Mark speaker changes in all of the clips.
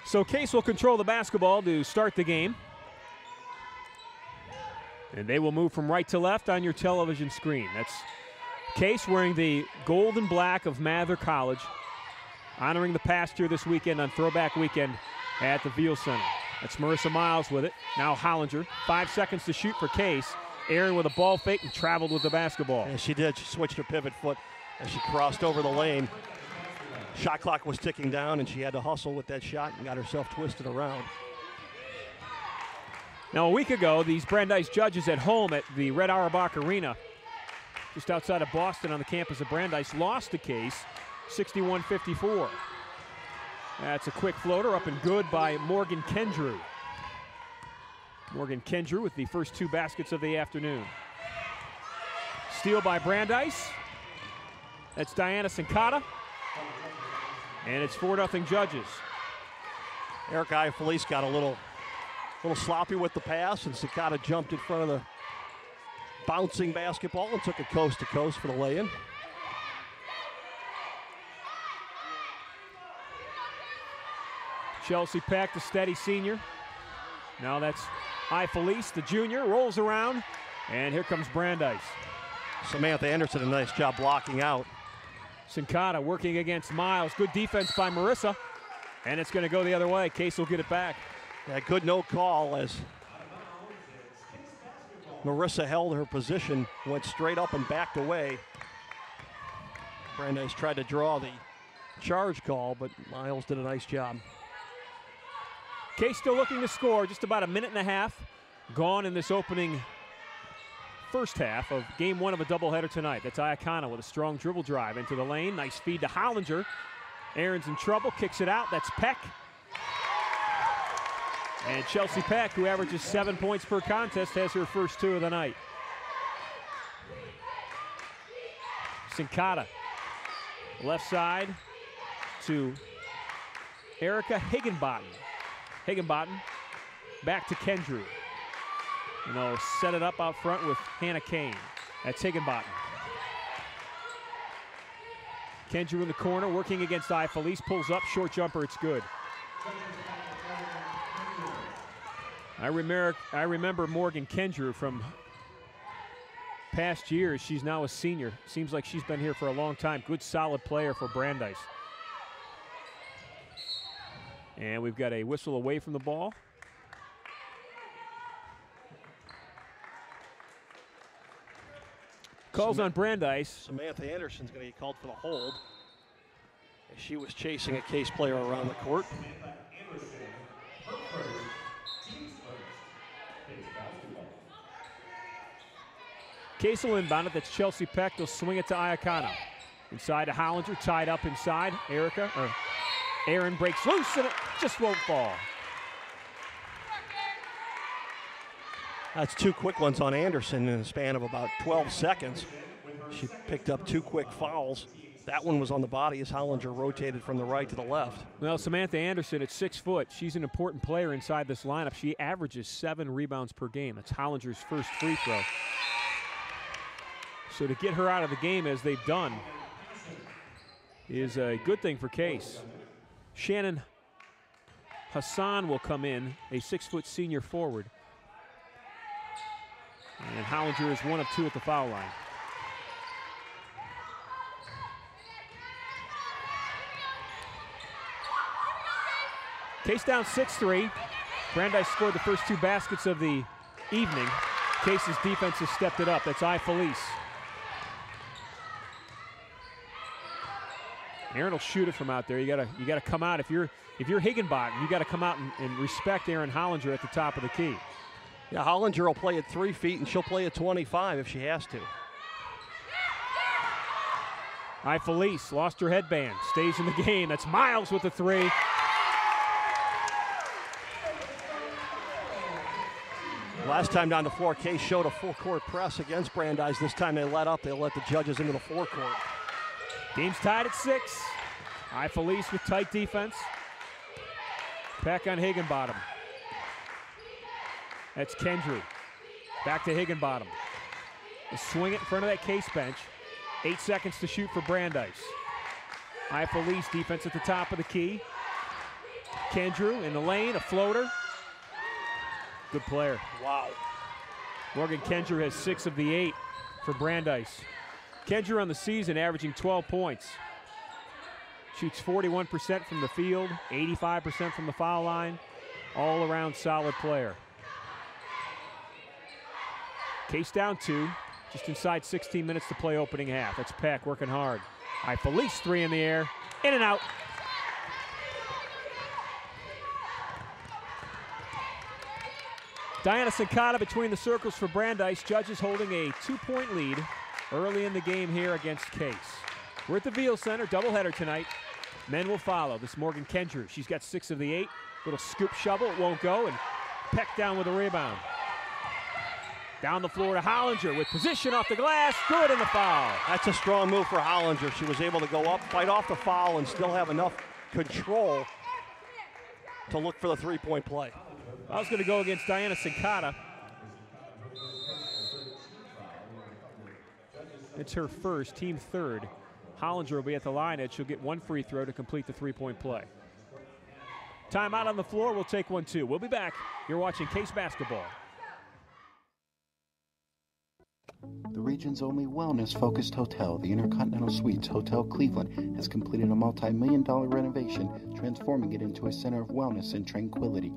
Speaker 1: So Case will control the basketball to start the game. And they will move from right to left on your television screen. That's Case wearing the gold and black of Mather College, honoring the past year this weekend on Throwback Weekend at the Veal Center. That's Marissa Miles with it. Now Hollinger. 5 seconds to shoot for Case. Aaron with a ball fake and traveled with the basketball.
Speaker 2: And she did. She switched her pivot foot as she crossed over the lane. Shot clock was ticking down, and she had to hustle with that shot and got herself twisted around.
Speaker 1: Now, a week ago, these Brandeis judges at home at the Red Auerbach Arena, just outside of Boston on the campus of Brandeis, lost the Case 61-54. That's a quick floater up and good by Morgan Kendrew. Morgan Kendrew with the first 2 baskets of the afternoon. Steal by Brandeis. That's Diana Sincata. And it's 4-0 Judges.
Speaker 2: Erica Felice got a little sloppy with the pass, and Sincata jumped in front of the bouncing basketball and took it coast to coast for the lay-in.
Speaker 1: Chelsea Peck, the steady senior. Now that's Felice, the junior, rolls around, and here comes Brandeis.
Speaker 2: Samantha Anderson, a nice job blocking out.
Speaker 1: Sincata working against Miles. Good defense by Marissa, and it's going to go the other way. Case will get it back.
Speaker 2: Yeah, good no call as Marissa held her position, went straight up and backed away. Brandeis tried to draw the charge call, but Miles did a nice job.
Speaker 1: Case still looking to score. Just about a minute and a half gone in this opening first half of game 1 of a doubleheader tonight. That's Iacana with a strong dribble drive into the lane. Nice feed to Hollinger. Aaron's in trouble, kicks it out. That's Peck. And Chelsea Peck, who averages 7 points per contest, has her first 2 of the night. Sincata, left side to Erica Higginbottom. Higginbottom back to Kendrew. And they'll set it up out front with Hannah Kane. That's Higginbottom. Kendrew in the corner, working against Felice, pulls up, short jumper, it's good. I remember Morgan Kendrew from past years. She's now a senior. Seems like she's been here for a long time. Good, solid player for Brandeis. And we've got a whistle away from the ball. Calls on Brandeis.
Speaker 2: Samantha Anderson's going to get called for the hold. She was chasing a Case player around the court.
Speaker 1: Case will inbound it. That's Chelsea Peck. They'll swing it to Iacana. Inside to Hollinger, tied up inside. Aaron breaks loose and it just won't fall.
Speaker 2: That's 2 quick ones on Anderson in a span of about 12 seconds. She picked up 2 quick fouls. That one was on the body as Hollinger rotated from the right to the left.
Speaker 1: Well, Samantha Anderson at 6 foot, she's an important player inside this lineup. She averages 7 rebounds per game. That's Hollinger's first free throw. So to get her out of the game as they've done is a good thing for Case. Shannon Hassan will come in, a 6-foot senior forward. And Hollinger is 1 of 2 at the foul line. Case down 6-3. Brandeis scored the first 2 baskets of the evening. Case's defense has stepped it up. That's Felice. Aaron will shoot it from out there. You gotta come out. If you're Higginbottom, you gotta come out and respect Aaron Hollinger at the top of the key.
Speaker 2: Yeah, Hollinger will play at 3 feet and she'll play at 25 if she has to.
Speaker 1: Felice lost her headband, stays in the game. That's Miles with the 3.
Speaker 2: Last time down the floor, Case showed a full court press against Brandeis. This time they let up. They let the judges into the forecourt.
Speaker 1: Game's tied at 6. Felice with tight defense. Peck on Higginbottom. That's Kendrew. Back to Higginbottom. A swing it in front of that Case bench. 8 seconds to shoot for Brandeis. Felice defense at the top of the key. Kendrew in the lane, a floater. Good player.
Speaker 2: Wow.
Speaker 1: Morgan Kendrew has 6 of the 8 for Brandeis. Kendrew on the season averaging 12 points. Shoots 41% from the field, 85% from the foul line. All around solid player. Case down 2, just inside 16 minutes to play opening half. That's Peck working hard. Felice 3 in the air, in and out. Diana Sincata between the circles for Brandeis. Judges holding a 2-point lead early in the game here against Case. We're at the Veal Center, doubleheader tonight. Men will follow. This Morgan Kendrew. She's got 6 of the 8. Little scoop shovel, it won't go, and Peck down with a rebound. Down the floor to Hollinger with position off the glass, good in the foul.
Speaker 2: That's a strong move for Hollinger. She was able to go up, fight off the foul, and still have enough control to look for the 3-point play.
Speaker 1: I was going to go against Diana Sincata. It's her first, team third. Hollinger will be at the line, and she'll get 1 free throw to complete the 3-point play. Timeout on the floor, we'll take 1 too. We'll be back. You're watching Case Basketball.
Speaker 3: The region's only wellness-focused hotel, the Intercontinental Suites Hotel Cleveland, has completed a multi-million-dollar renovation, transforming it into a center of wellness and tranquility.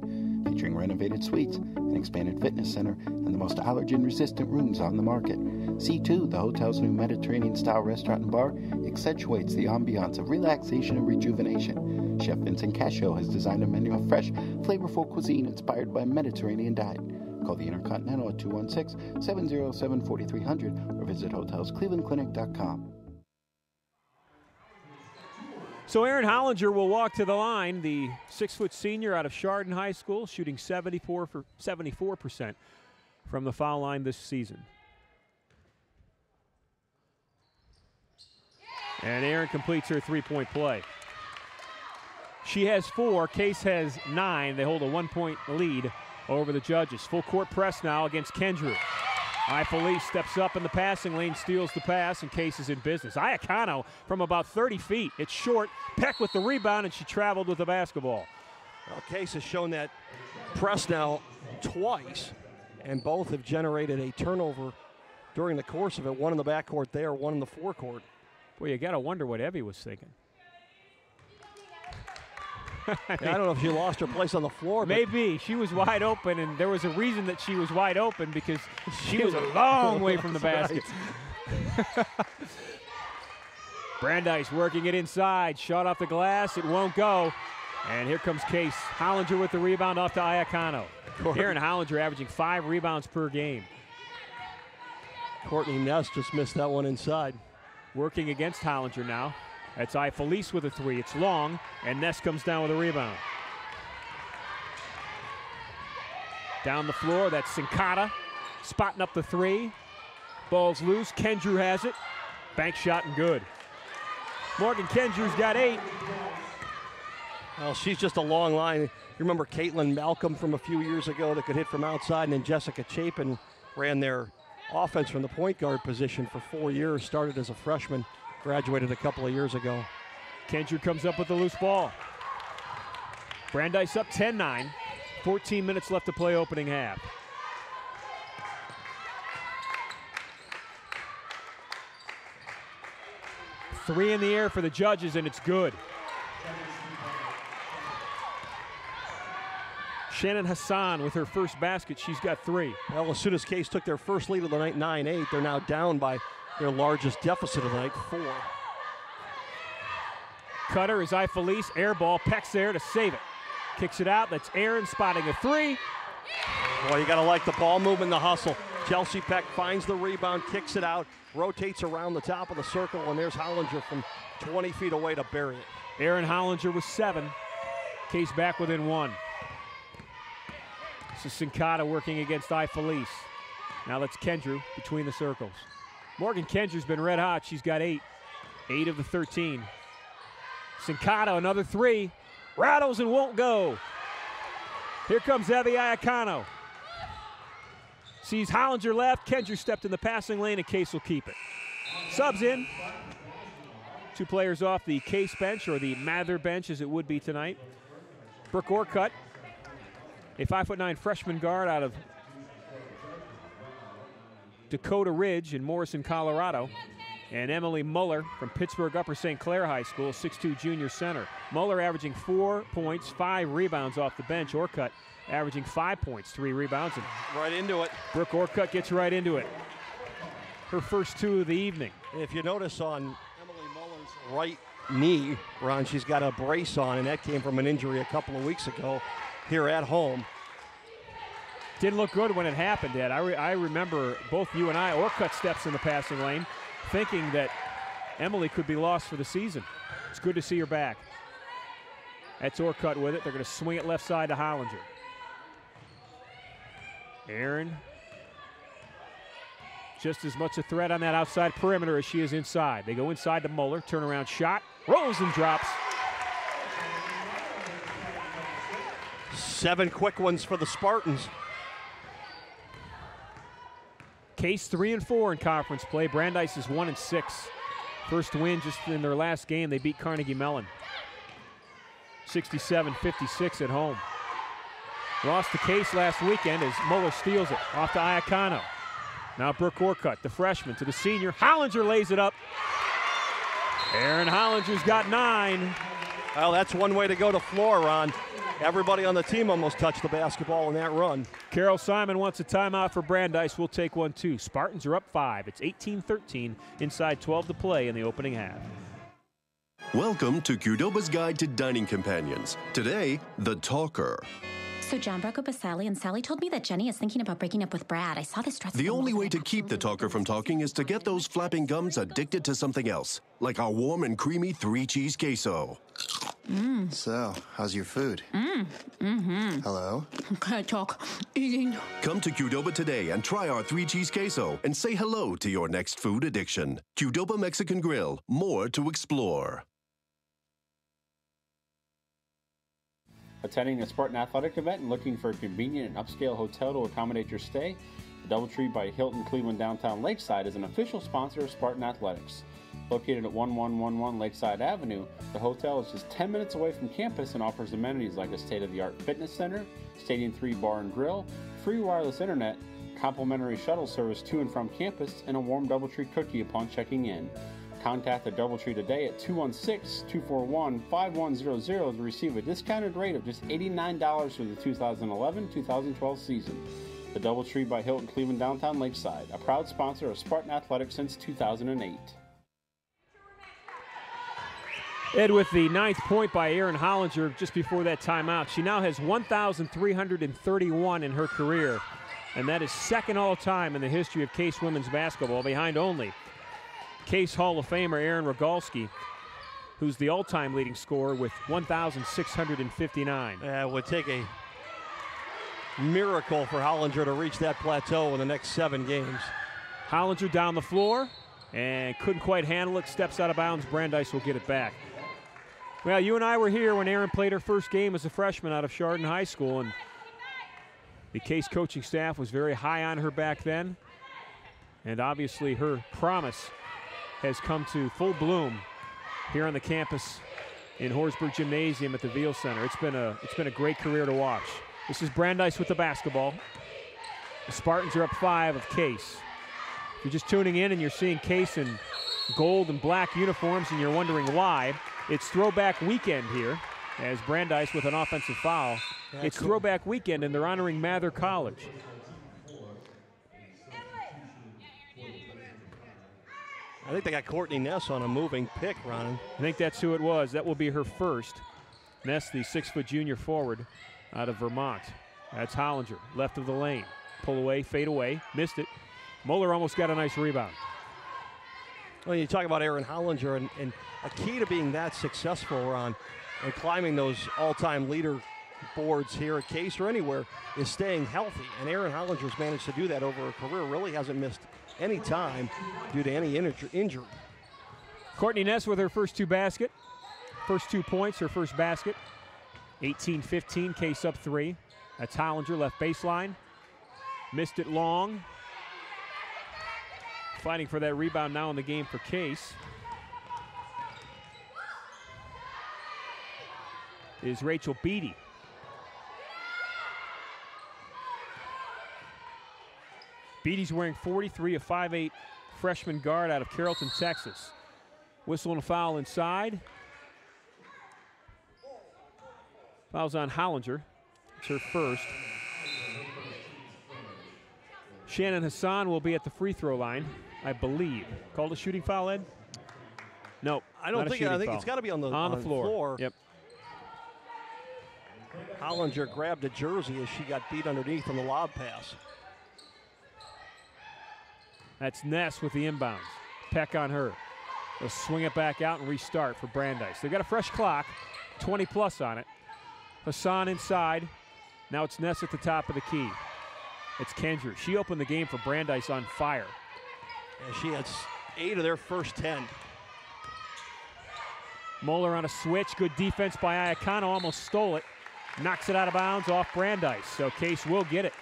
Speaker 3: Featuring renovated suites, an expanded fitness center, and the most allergen-resistant rooms on the market. C2, the hotel's new Mediterranean-style restaurant and bar, accentuates the ambiance of relaxation and rejuvenation. Chef Vincent Cascio has designed a menu of fresh, flavorful cuisine inspired by a Mediterranean diet. Call the Intercontinental at 216-707-4300 or visit hotelsclevelandclinic.com.
Speaker 1: So Erin Hollinger will walk to the line, the 6-foot senior out of Chardon High School, shooting 74% from the foul line this season. And Erin completes her 3-point play. She has 4, Case has 9. They hold a 1-point lead over the Judges. Full court press now against Kendrew. Felice steps up in the passing lane, steals the pass, and Case is in business. Iacano from about 30 feet. It's short. Peck with the rebound, and she traveled with the basketball.
Speaker 2: Well, Case has shown that press now twice, and both have generated a turnover during the course of it. One in the backcourt there, one in the forecourt.
Speaker 1: Boy, you got to wonder what Evie was thinking.
Speaker 2: I don't know if she lost her place on the floor.
Speaker 1: Maybe. She was wide open, and there was a reason that she was wide open because she was a long way from the basket. Right. Brandeis working it inside. Shot off the glass. It won't go. And here comes Case. Hollinger with the rebound off to Iacano. Erin Hollinger averaging 5 rebounds per game.
Speaker 2: Courtney Ness just missed that one inside.
Speaker 1: Working against Hollinger now. That's Felice with a 3. It's long, and Ness comes down with a rebound. Down the floor, that's Sincata spotting up the 3. Ball's loose. Kendrew has it. Bank shot and good. Morgan Kendrew's got 8.
Speaker 2: Well, she's just a long line. You remember Caitlin Malcolm from a few years ago that could hit from outside, and then Jessica Chapin ran their offense from the point guard position for 4 years, started as a freshman. Graduated a couple of years ago.
Speaker 1: Kendrew comes up with the loose ball. Brandeis up 10-9. 14 minutes left to play opening half. Three in the air for the Judges, and it's good. Shannon Hassan with her first basket. She's got 3.
Speaker 2: Well, as soon as Case took their first lead of the night, 9-8, they're now down by their largest deficit of the night, 4.
Speaker 1: Cutter is Felice, air ball, Peck's there to save it. Kicks it out, that's Erin spotting a 3.
Speaker 2: Boy, you gotta like the ball movement, the hustle. Chelsea Peck finds the rebound, kicks it out, rotates around the top of the circle, and there's Hollinger from 20 feet away to bury it.
Speaker 1: Erin Hollinger with 7. Case back within 1. This is Sincata working against Felice. Now that's Kendrew between the circles. Morgan Kendrew's been red hot. She's got 8. 8 of the 13. Sincata, another 3. Rattles and won't go. Here comes Evie Iacano. Sees Hollinger left. Kendrew stepped in the passing lane, and Case will keep it. Subs in. 2 players off the Case bench, or the Mather bench as it would be tonight. Brooke Orcutt, a 5'9" freshman guard out of Dakota Ridge in Morrison, Colorado. And Emily Muller from Pittsburgh Upper St. Clair High School, 6'2" junior center. Muller averaging 4 points, 5 rebounds off the bench. Orcutt averaging 5 points, 3 rebounds. And
Speaker 2: right into it.
Speaker 1: Brooke Orcutt gets right into it. Her first 2 of the evening.
Speaker 2: If you notice on Emily Muller's right knee, Ron, she's got a brace on, and that came from an injury a couple of weeks ago here at home.
Speaker 1: Didn't look good when it happened, Ed. I remember both you and I, Orcutt steps in the passing lane, thinking that Emily could be lost for the season. It's good to see her back. That's Orcutt with it. They're going to swing it left side to Hollinger. Aaron, just as much a threat on that outside perimeter as she is inside. They go inside to Muller, turnaround shot, rolls and drops.
Speaker 2: 7 quick ones for the Spartans.
Speaker 1: Case 3-4 in conference play. Brandeis is 1-6. First win just in their last game. They beat Carnegie Mellon 67-56 at home. Lost to Case last weekend as Muller steals it off to Iacano. Now Brooke Orcutt, the freshman, to the senior. Hollinger lays it up. Aaron Hollinger's got 9.
Speaker 2: Well, that's one way to go to floor, Ron. Everybody on the team almost touched the basketball in that run.
Speaker 1: Carol Simon wants a timeout for Brandeis. We'll take one too. Spartans are up 5. It's 18-13 inside 12 to play in the opening half.
Speaker 4: Welcome to Qdoba's Guide to Dining Companions. Today, the talker.
Speaker 5: So John broke up with Sally, and Sally told me that Jenny is thinking about breaking up with Brad. I saw this dress.
Speaker 4: The only way to keep the talker from talking is to get those flapping gums addicted to something else, like our warm and creamy 3-cheese queso.
Speaker 6: So, how's your food? Hello?
Speaker 5: Can't talk. Eating.
Speaker 4: Come to Qdoba today and try our 3-cheese queso and say hello to your next food addiction. Qdoba Mexican Grill, more to explore.
Speaker 7: Attending a Spartan athletic event and looking for a convenient and upscale hotel to accommodate your stay? The DoubleTree by Hilton Cleveland Downtown Lakeside is an official sponsor of Spartan Athletics. Located at 1111 Lakeside Avenue, the hotel is just 10 minutes away from campus and offers amenities like a state-of-the-art fitness center, Stadium 3 bar and grill, free wireless internet, complimentary shuttle service to and from campus, and a warm DoubleTree cookie upon checking in. Contact the DoubleTree today at 216-241-5100 to receive a discounted rate of just $89 for the 2011-2012 season. The DoubleTree by Hilton Cleveland Downtown Lakeside, a proud sponsor of Spartan Athletics since 2008.
Speaker 1: Ed, with the 9th point by Aaron Hollinger just before that timeout, she now has 1,331 in her career, and that is second all-time in the history of Case women's basketball, behind only Case Hall of Famer Aaron Rogalski, who's the all-time leading scorer with 1,659.
Speaker 2: It would take a miracle for Hollinger to reach that plateau in the next 7 games.
Speaker 1: Hollinger down the floor and couldn't quite handle it. Steps out of bounds. Brandeis will get it back. Well, you and I were here when Aaron played her first game as a freshman out of Chardon High School, and the Case coaching staff was very high on her back then, and obviously her promise has come to full bloom here on the campus in Horsburgh Gymnasium at the Veal Center. It's been a great career to watch. This is Brandeis with the basketball. The Spartans are up 5 of Case. If you're just tuning in and you're seeing Case in gold and black uniforms and you're wondering why, it's throwback weekend here as Brandeis with an offensive foul. It's throwback weekend and they're honoring Mather College.
Speaker 2: I think they got Courtney Ness on a moving pick, Ron.
Speaker 1: I think that's who it was. That will be her first. Ness, the 6-foot junior forward out of Vermont. That's Hollinger, left of the lane. Pull away, fade away, missed it. Muller almost got a nice rebound.
Speaker 2: Well, you talk about Aaron Hollinger, and a key to being that successful, Ron, and climbing those all-time leader boards here at Case or anywhere is staying healthy. And Aaron Hollinger's managed to do that over her career. Really hasn't missed any time due to any injury.
Speaker 1: Courtney Ness with her first 2 points, her first basket. 18-15, Case up 3. That's Hollinger, left baseline. Missed it long. Fighting for that rebound now in the game for Case is Rachel Beatty. Beatty's wearing 43, a 5'8" freshman guard out of Carrollton, Texas. Whistle and a foul inside. Foul's on Hollinger. It's her first. Shannon Hassan will be at the free throw line, I believe. Called a shooting foul, Ed? No,
Speaker 2: I don't think. I think it's got to be on the floor.
Speaker 1: Yep.
Speaker 2: Hollinger grabbed a jersey as she got beat underneath on the lob pass.
Speaker 1: That's Ness with the inbounds. Peck on her. They'll swing it back out and restart for Brandeis. They've got a fresh clock, 20 plus on it. Hassan inside. Now it's Ness at the top of the key. It's Kendra. She opened the game for Brandeis on fire.
Speaker 2: And she has 8 of their first 10.
Speaker 1: Moeller on a switch. Good defense by Iacano. Almost stole it. Knocks it out of bounds off Brandeis. So Case will get it.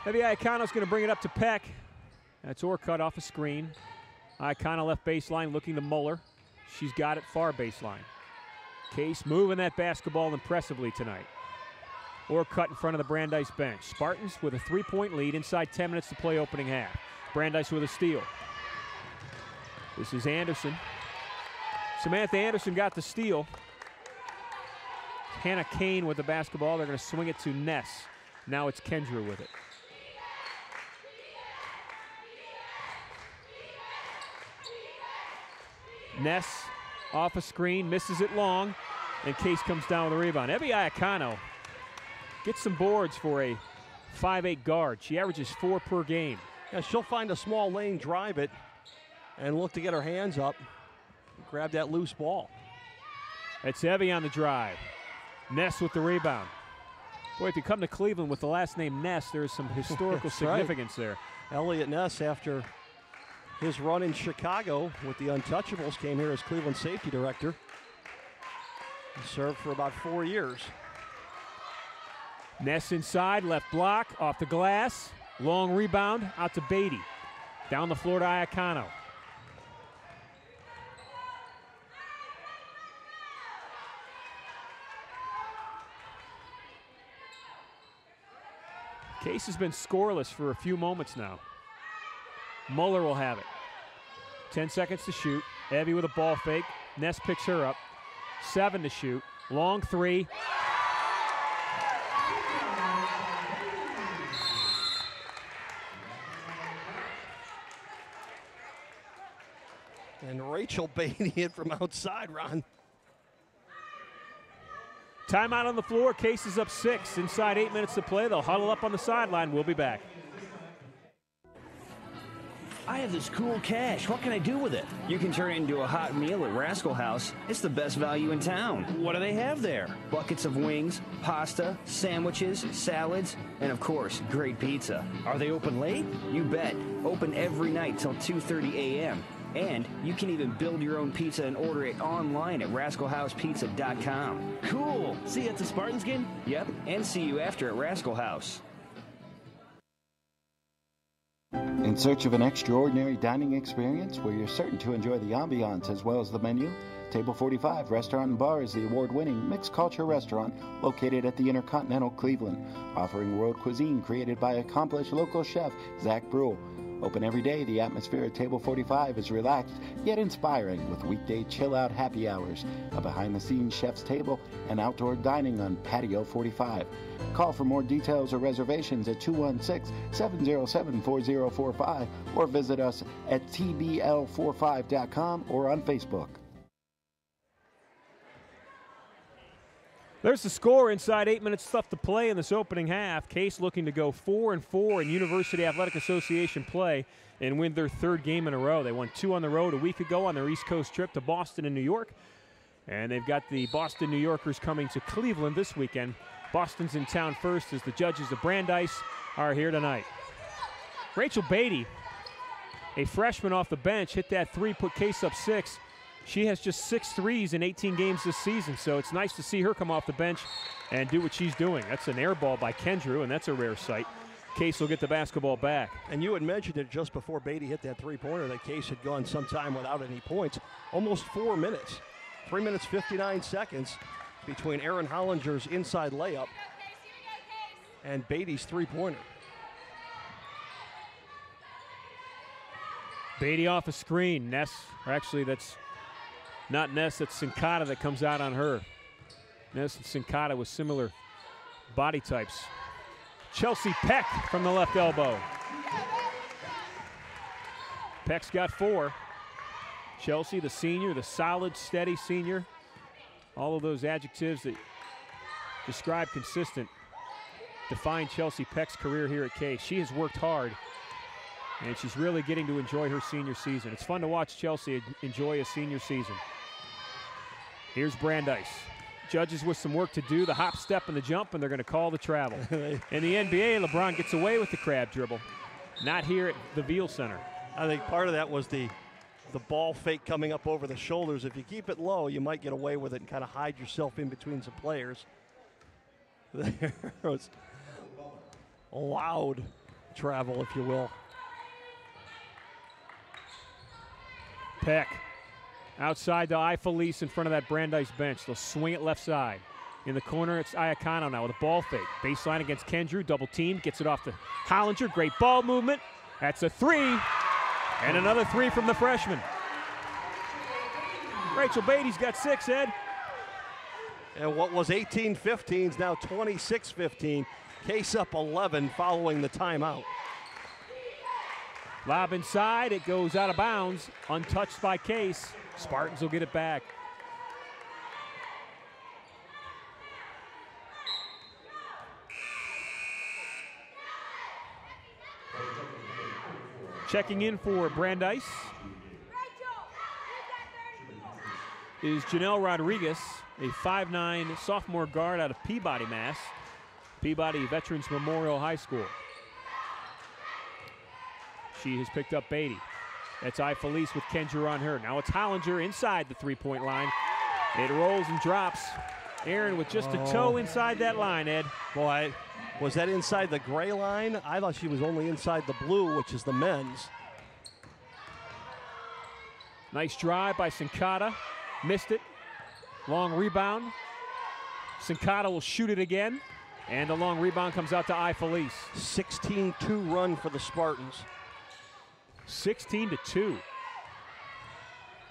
Speaker 1: Maybe Iacano's going to bring it up to Peck. That's Orcutt off a screen. Iacano left baseline looking to Moeller. She's got it far baseline. Case moving that basketball impressively tonight. Orcutt in front of the Brandeis bench. Spartans with a 3-point lead inside 10 minutes to play opening half. Brandeis with a steal. This is Anderson. Samantha Anderson got the steal. Hannah Kane with the basketball. They're going to swing it to Ness. Now it's Kendra with it. Ness off a screen, misses it long, and Case comes down with a rebound. Evie Iacano gets some boards for a 5'8" guard. She averages 4 per game.
Speaker 2: Yeah, she'll find a small lane, drive it, and look to get her hands up, grab that loose ball.
Speaker 1: It's Evie on the drive. Ness with the rebound. Boy, if you come to Cleveland with the last name Ness, there's some historical significance there.
Speaker 2: Elliot Ness, after his run in Chicago with the Untouchables, came here as Cleveland safety director. He served for about 4 years.
Speaker 1: Ness inside, left block, off the glass. Long rebound, out to Beatty. Down the floor to Iacano. Case has been scoreless for a few moments now. Moeller will have it. 10 seconds to shoot. Evie with a ball fake. Ness picks her up. 7 to shoot. Long 3.
Speaker 2: And Rachel Beatty hit from outside, Ron.
Speaker 1: Timeout on the floor. Case is up 6. Inside 8 minutes to play. They'll huddle up on the sideline. We'll be back.
Speaker 8: I have this cool cash. What can I do with it? You can turn it into a hot meal at Rascal House. It's the best value in town. What do they have there? Buckets of wings, pasta, sandwiches, salads, and of course, great pizza. Are they open late? You bet. Open every night till 2:30 a.m. And you can even build your own pizza and order it online at rascalhousepizza.com. Cool. See you at the Spartans game? Yep, and see you after at Rascal House.
Speaker 3: In search of an extraordinary dining experience where you're certain to enjoy the ambiance as well as the menu? Table 45 Restaurant and Bar is the award-winning mixed culture restaurant located at the Intercontinental Cleveland, offering world cuisine created by accomplished local chef Zach Brule. Open every day, the atmosphere at Table 45 is relaxed yet inspiring with weekday chill-out happy hours, a behind-the-scenes chef's table, and outdoor dining on Patio 45. Call for more details or reservations at 216-707-4045 or visit us at tbl45.com or on Facebook.
Speaker 1: There's the score inside 8 minutes left to play in this opening half. Case looking to go 4-4 in University Athletic Association play and win their 3rd game in a row. They won 2 on the road a week ago on their East Coast trip to Boston and New York. And they've got the Boston New Yorkers coming to Cleveland this weekend. Boston's in town first as the judges of Brandeis are here tonight. Rachel Beatty, a freshman off the bench, hit that 3, put Case up 6. She has just 6 threes in 18 games this season, so it's nice to see her come off the bench and do what she's doing. That's an air ball by Kendra, and that's a rare sight. Case will get the basketball back.
Speaker 2: And you had mentioned it just before Beatty hit that 3-pointer that Case had gone some time without any points, almost 4 minutes. 3 minutes, 59 seconds between Aaron Hollinger's inside layup and Beatty's three-pointer.
Speaker 1: Beatty off a screen. Ness, or actually that's not Ness, that's Sincata that comes out on her. Ness and Sincata with similar body types. Chelsea Peck from the left elbow. Peck's got 4. Chelsea, the senior, the solid, steady senior. All of those adjectives that describe consistent define Chelsea Peck's career here at Case. She has worked hard, and she's really getting to enjoy her senior season. It's fun to watch Chelsea enjoy a senior season. Here's Brandeis. Judges with some work to do, the hop, step, and the jump, and they're going to call the travel. In the NBA, LeBron gets away with the crab dribble. Not here at the Veal Center.
Speaker 2: I think part of that was the ball fake coming up over the shoulders. If you keep it low, you might get away with it and kind of hide yourself in between some players. There was loud travel, if you will.
Speaker 1: Peck outside to Ifelice in front of that Brandeis bench. They'll swing it left side. In the corner, it's Iacano now with a ball fake. Baseline against Kendrew, double team, gets it off to Hollinger. Great ball movement. That's a 3. And another 3 from the freshman. Rachel Beatty's got 6, Ed.
Speaker 2: And what was 18-15 is now 26-15. Case up 11 following the timeout.
Speaker 1: Lob inside, it goes out of bounds, untouched by Case. Spartans will get it back. Checking in for Brandeis is Janelle Rodriguez, a 5'9" sophomore guard out of Peabody, Mass. Peabody Veterans Memorial High School. She has picked up Beatty. That's Ifelice with Kendra on her. Now it's Hollinger inside the three-point line. It rolls and drops. Aaron with just a toe inside that line, Ed.
Speaker 2: Boy, was that inside the gray line? I thought she was only inside the blue, which is the men's.
Speaker 1: Nice drive by Sincata. Missed it. Long rebound. Sincata will shoot it again. And the long rebound comes out to Ifelice.
Speaker 2: 16-2 run for the Spartans.
Speaker 1: 16-2.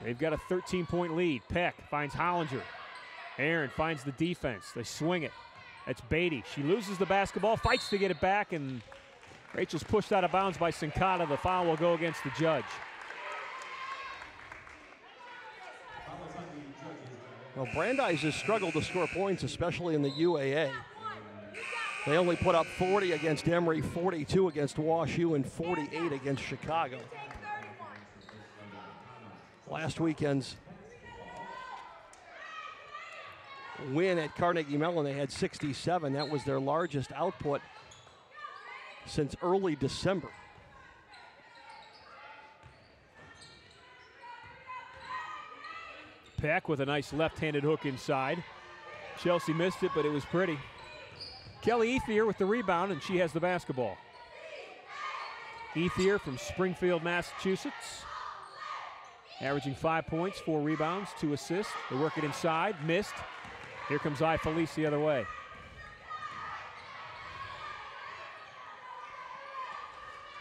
Speaker 1: They've got a 13-point lead. Peck finds Hollinger. Aaron finds the defense. They swing it. That's Beatty. She loses the basketball, fights to get it back, and Rachel's pushed out of bounds by Sincata. The foul will go against the judge.
Speaker 2: Well, Brandeis has struggled to score points, especially in the UAA. They only put up 40 against Emory, 42 against Wash U, and 48 against Chicago. Last weekend's win at Carnegie Mellon, they had 67. That was their largest output since early December.
Speaker 1: Peck with a nice left-handed hook inside. Chelsea missed it, but it was pretty. Kelly Ethier with the rebound, and she has the basketball. Ethier from Springfield, Massachusetts. Averaging 5 points, 4 rebounds, 2 assists. They work it inside, missed. Here comes Ifelice the other way.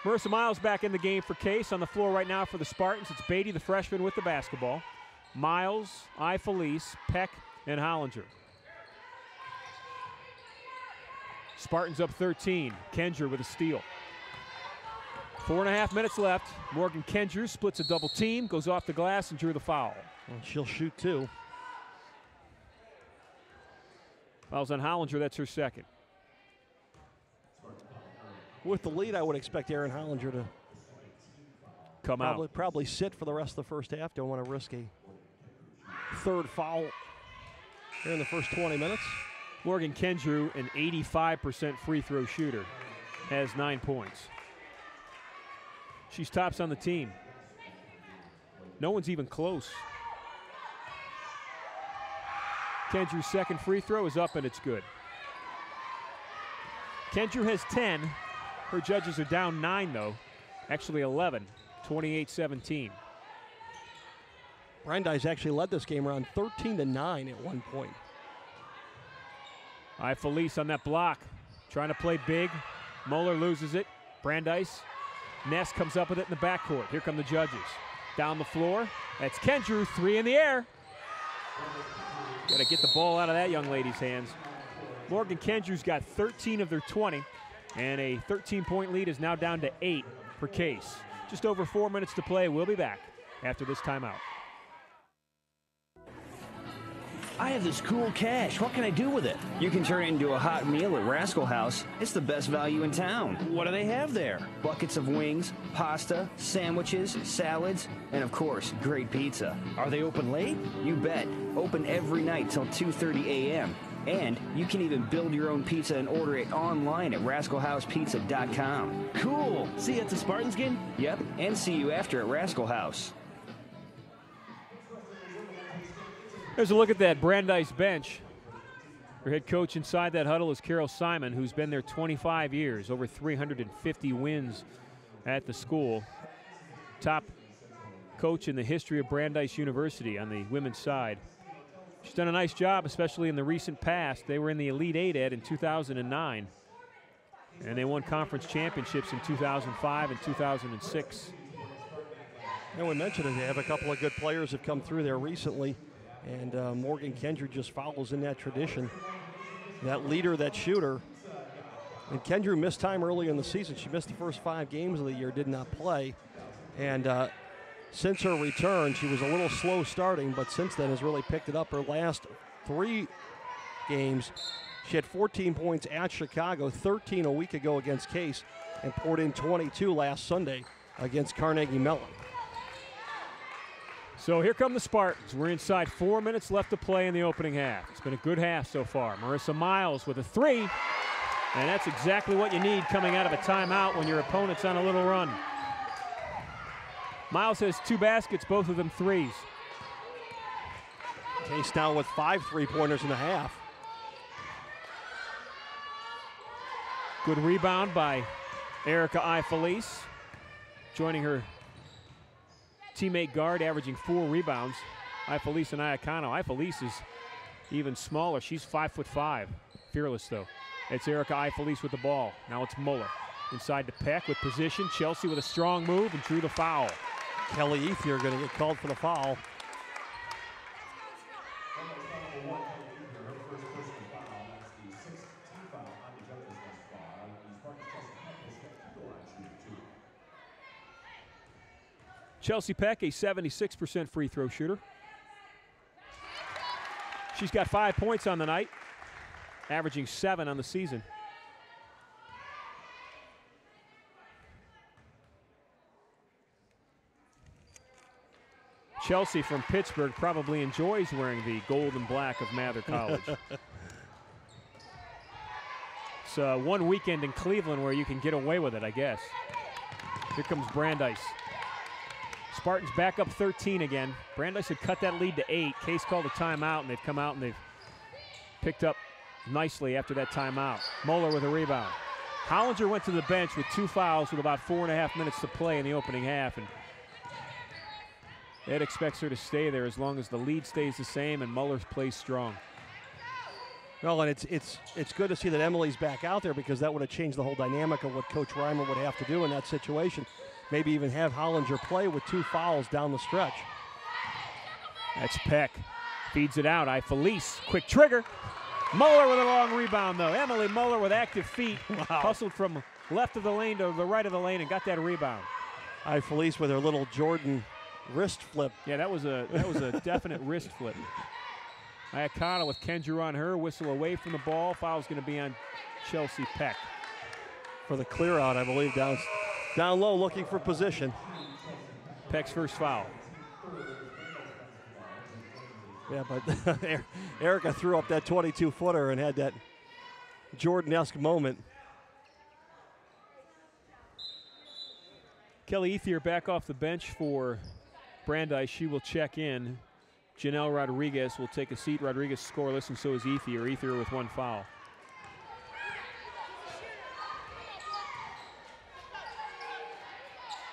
Speaker 1: Marissa Miles back in the game for Case. On the floor right now for the Spartans, it's Beatty, the freshman, with the basketball. Miles, Ifelice, Peck, and Hollinger. Spartans up 13. Kendrew with a steal. 4.5 minutes left. Morgan Kendrew splits a double team, goes off the glass, and drew the foul.
Speaker 2: Well, she'll shoot too.
Speaker 1: Fouls on Hollinger, that's her second.
Speaker 2: With the lead, I would expect Aaron Hollinger to
Speaker 1: come out.
Speaker 2: Probably sit for the rest of the first half. Don't want to risk a third foul here in the first 20 minutes.
Speaker 1: Morgan Kendrew, an 85% free throw shooter, has 9 points. She's tops on the team. No one's even close. Kendrew's second free throw is up, and it's good. Kendrew has 10. Her judges are down 9, though. Actually 11, 28-17.
Speaker 2: Brandeis actually led this game around 13-9 at one point.
Speaker 1: Felice on that block, trying to play big. Moeller loses it. Brandeis. Ness comes up with it in the backcourt. Here come the judges. Down the floor. That's Kendrew, 3 in the air. Got to get the ball out of that young lady's hands. Morgan Kendrew's got 13 of their 20, and a 13-point lead is now down to 8 for Case. Just over 4 minutes to play. We'll be back after this timeout.
Speaker 8: I have this cool cash. What can I do with it? You can turn it into a hot meal at Rascal House. It's the best value in town. What do they have there? Buckets of wings, pasta, sandwiches, salads, and of course, great pizza. Are they open late? You bet. Open every night till 2:30 a.m. And you can even build your own pizza and order it online at rascalhousepizza.com. Cool. See you at the Spartans game? Yep, and see you after at Rascal House.
Speaker 1: There's a look at that Brandeis bench. Her head coach inside that huddle is Carol Simon, who's been there 25 years, over 350 wins at the school. Top coach in the history of Brandeis University on the women's side. She's done a nice job, especially in the recent past. They were in the Elite Eight in 2009, and they won conference championships in 2005 and 2006.
Speaker 2: And we mentioned it, they have a couple of good players have come through there recently. And Morgan Kendrew just follows in that tradition. That leader, that shooter. And Kendrew missed time early in the season. She missed the first 5 games of the year, did not play. And since her return, she was a little slow starting, but since then has really picked it up. Her last 3 games, she had 14 points at Chicago, 13 a week ago against Case, and poured in 22 last Sunday against Carnegie Mellon.
Speaker 1: So here come the Spartans. We're inside 4 minutes left to play in the opening half. It's been a good half so far. Marissa Miles with a 3, and that's exactly what you need coming out of a timeout when your opponent's on a little run. Miles has 2 baskets, both of them 3s.
Speaker 2: Case now with 5 3-pointers in the half.
Speaker 1: Good rebound by Erica Felice, joining her teammate guard, averaging 4 rebounds. Felice and Iacano. Felice is even smaller. She's 5'5". Fearless, though. It's Erica Felice with the ball. Now it's Moeller. Inside to Peck with position. Chelsea with a strong move and drew the foul.
Speaker 2: Kelly Ethier going to get called for the foul.
Speaker 1: Chelsea Peck, a 76% free throw shooter. She's got 5 points on the night, averaging 7 on the season. Chelsea from Pittsburgh probably enjoys wearing the gold and black of Mather College. It's one weekend in Cleveland where you can get away with it, I guess. Here comes Brandeis. Spartans back up 13 again. Brandeis had cut that lead to 8. Case called a timeout, and they've come out and they've picked up nicely after that timeout. Moeller with a rebound. Hollinger went to the bench with 2 fouls with about 4.5 minutes to play in the opening half, and Ed expects her to stay there as long as the lead stays the same and Muller plays strong.
Speaker 2: Well, and it's good to see that Emily's back out there, because that would have changed the whole dynamic of what Coach Reimer would have to do in that situation. Maybe even have Hollinger play with 2 fouls down the stretch.
Speaker 1: That's Peck. Feeds it out. Felice. Quick trigger. Muller with a long rebound, though. Emily Muller with active feet. Wow. Hustled from left of the lane to the right of the lane and got that rebound.
Speaker 2: Felice with her little Jordan wrist flip.
Speaker 1: Yeah, that was a definite wrist flip. Iacano with Kendrew on her. Whistle away from the ball. Foul's going to be on Chelsea Peck.
Speaker 2: For the clear out, I believe, down low, looking for position.
Speaker 1: Peck's first foul.
Speaker 2: Yeah, but Erica threw up that 22-footer and had that Jordan-esque moment.
Speaker 1: Kelly Ethier back off the bench for Brandeis. She will check in. Janelle Rodriguez will take a seat. Rodriguez scoreless, and so is Ethier. Ethier with 1 foul.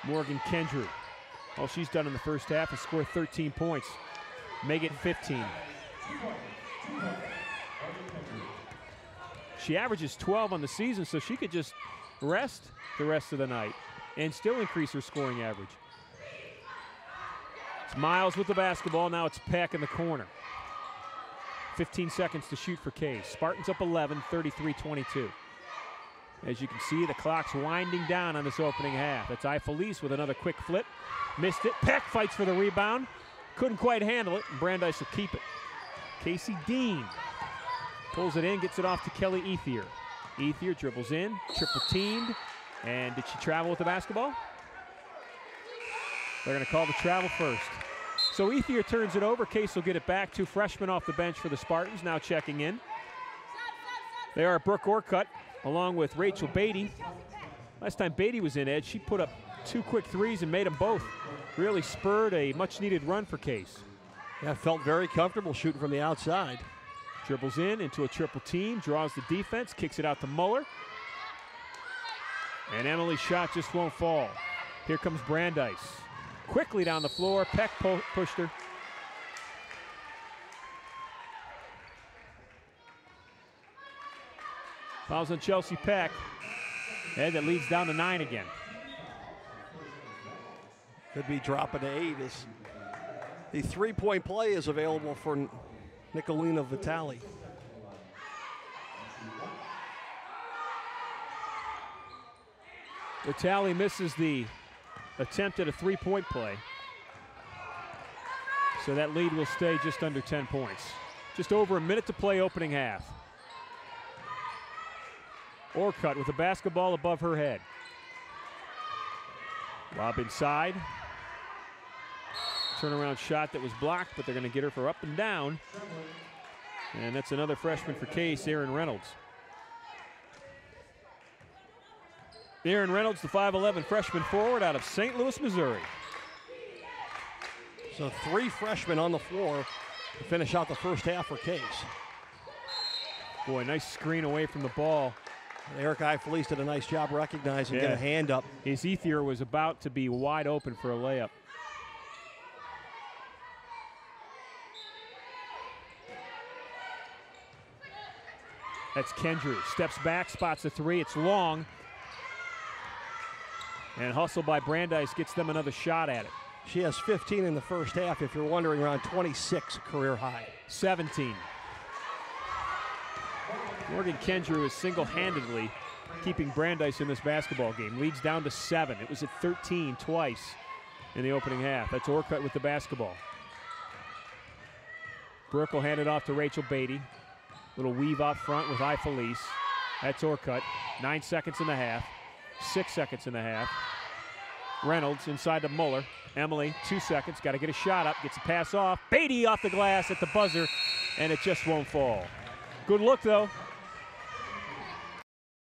Speaker 1: Morgan Kendrew All she's done in the first half is score 13 points. Make it 15. She averages 12 on the season, so she could just rest the rest of the night and still increase her scoring average. It's Miles with the basketball. Now it's Peck in the corner. 15 seconds to shoot for Case. Spartans up 11, 33-22. As you can see, the clock's winding down on this opening half. That's Felice with another quick flip. Missed it. Peck fights for the rebound. Couldn't quite handle it, and Brandeis will keep it. Casey Dean pulls it in, gets it off to Kelly Ethier. Ethier dribbles in, triple teamed, and did she travel with the basketball? They're going to call the travel first. So Ethier turns it over. Case will get it back. 2 freshmen off the bench for the Spartans, now checking in. They are Brooke Orcutt, along with Rachel Beatty. Last time Beatty was in, Ed, she put up 2 quick threes and made them both. Really spurred a much-needed run for Case.
Speaker 2: Yeah, felt very comfortable shooting from the outside.
Speaker 1: Dribbles in into a triple team, draws the defense, kicks it out to Muller. And Emily's shot just won't fall. Here comes Brandeis. Quickly down the floor, Peck pushed her. Fouls on Chelsea Peck. And that leads down to 9 again.
Speaker 2: Could be dropping to 8 as the three-point play is available for Nicolina Vitale.
Speaker 1: Vitale misses the attempt at a three-point play. So that lead will stay just under 10 points. Just over a minute to play opening half. Orcutt with the basketball above her head. Lob inside. Turnaround shot that was blocked, but they're going to get her for up and down. And that's another freshman for Case, Aaron Reynolds. Aaron Reynolds, the 5'11 freshman forward out of St. Louis, Missouri.
Speaker 2: So 3 freshmen on the floor to finish out the first half for Case.
Speaker 1: Boy, nice screen away from the ball.
Speaker 2: And Eric Felice did a nice job recognizing, get a hand up.
Speaker 1: His Ethier was about to be wide open for a layup. That's Kendrew. Steps back, spots the 3. It's long. And hustle by Brandeis gets them another shot at it.
Speaker 2: She has 15 in the first half. If you're wondering, around 26 career high.
Speaker 1: 17. Morgan Kendrew is single-handedly keeping Brandeis in this basketball game. Leads down to 7. It was at 13 twice in the opening half. That's Orcutt with the basketball. Brooke will hand it off to Rachel Beatty. Little weave out front with Felice. That's Orcutt. 9 seconds in the half. 6 seconds in the half. Reynolds inside to Muller. Emily, 2 seconds. Got to get a shot up. Gets a pass off. Beatty off the glass at the buzzer, and it just won't fall. Good look, though.